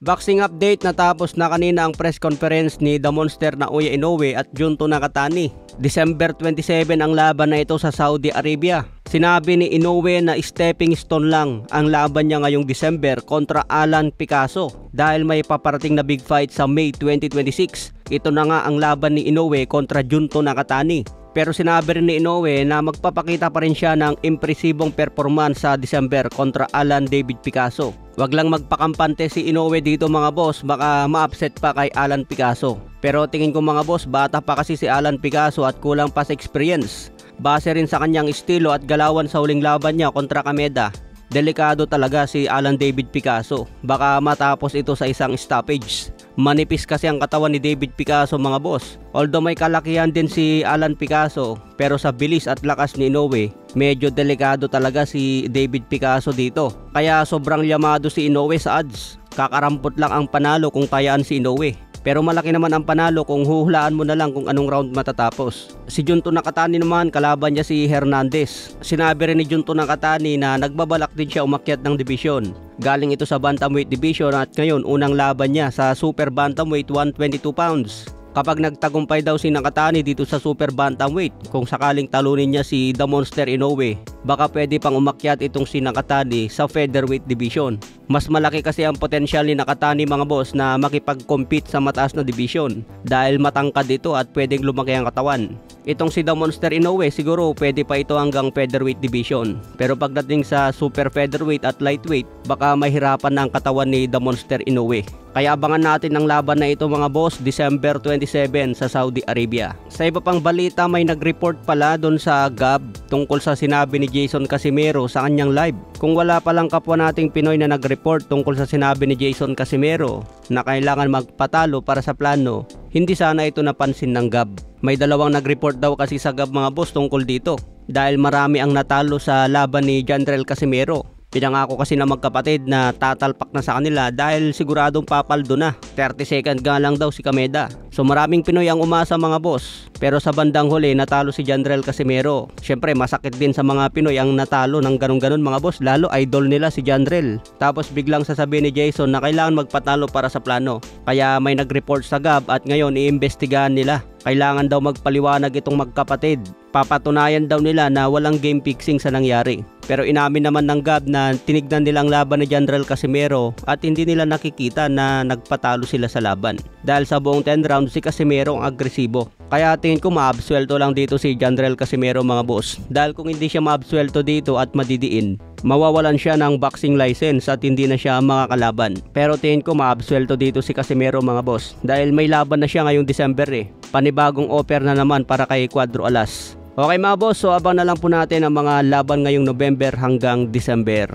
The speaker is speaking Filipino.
Boxing update, natapos na kanina ang press conference ni The Monster na Naoya Inoue at Junto Nakatani. December 27 ang laban na ito sa Saudi Arabia. Sinabi ni Inoue na stepping stone lang ang laban niya ngayong December kontra Alan Picasso dahil may paparating na big fight sa May 2026. Ito na nga ang laban ni Inoue kontra Junto Nakatani. Pero sinabi rin ni Inoue na magpapakita pa rin siya ng impresibong performance sa December kontra Alan David Picasso. Wag lang magpakampante si Inoue dito mga boss, baka ma-upset pa kay Alan Picasso. Pero tingin ko mga boss, bata pa kasi si Alan Picasso at kulang pa sa experience. Base rin sa kanyang estilo at galawan sa huling laban niya kontra Kameda, delikado talaga si Alan David Picasso. Baka matapos ito sa isang stoppage. Manipis kasi ang katawan ni David Picasso mga boss. Although may kalakihan din si Alan Picasso, pero sa bilis at lakas ni Inoue, medyo delikado talaga si David Picasso dito. Kaya sobrang yamado si Inoue sa odds. Kakarampot lang ang panalo kung tayaan si Inoue. Pero malaki naman ang panalo kung huhulaan mo na lang kung anong round matatapos. Si Junto Nakatani naman, kalaban niya si Hernandez. Sinabi rin ni Junto Nakatani na nagbabalak din siya umakyat ng division. Galing ito sa bantamweight division at ngayon unang laban niya sa super bantamweight 122 pounds. Kapag nagtagumpay daw si Nakatani dito sa super bantamweight, kung sakaling talunin niya si The Monster Inoue, baka pwede pang umakyat itong si Nakatani sa featherweight division. Mas malaki kasi ang potensyal ni Nakatani mga boss na makipag-compete sa mataas na division dahil matangkad ito at pwedeng lumaki ang katawan. Itong si The Monster Inoue siguro pwede pa ito hanggang featherweight division. Pero pagdating sa super featherweight at lightweight, baka mahirapan na ang katawan ni The Monster Inoue. Kaya abangan natin ang laban na ito mga boss, December 27 sa Saudi Arabia. Sa iba pang balita, may nag-report pala doon sa Gab tungkol sa sinabi ni Jason Casimero sa kanyang live. Kung wala palang kapwa nating Pinoy na nag-report tungkol sa sinabi ni Jason Casimero na kailangan magpatalo para sa plano, hindi sana ito napansin ng Gab. May dalawang nag-report daw kasi sa Gab mga boss tungkol dito dahil marami ang natalo sa laban ni Jandrel Casimero. Pinangako kasi na magkapatid na tatalpak na sa kanila dahil siguradong papaldo na. 30 second nga lang daw si Kameda. So maraming Pinoy ang umasa mga boss. Pero sa bandang huli natalo si Jandrel Casimero. Syempre masakit din sa mga Pinoy ang natalo ng ganun-ganun mga boss. Lalo idol nila si Jandrel. Tapos biglang sasabihin ni Jason na kailangan magpatalo para sa plano. Kaya may nag-report sa Gab at ngayon iimbestigahan nila. Kailangan daw magpaliwanag itong magkapatid. Papatunayan daw nila na walang game fixing sa nangyari. Pero inamin naman ng Gab na tinignan nilang laban ni Jandrel Casimero at hindi nila nakikita na nagpatalo sila sa laban. Dahil sa buong 10 rounds si Casimero ang agresibo. Kaya tingin ko maabsuelto lang dito si Jandrel Casimero mga boss. Dahil kung hindi siya maabsuelto dito at madidiin, mawawalan siya ng boxing license at hindi na siya makakalaban. Pero tingin ko maabsuelto dito si Casimero mga boss. Dahil may laban na siya ngayong December Panibagong offer na naman para kay Cuadro Alas. Okay mga boss, so abang na lang po natin ang mga laban ngayong November hanggang December.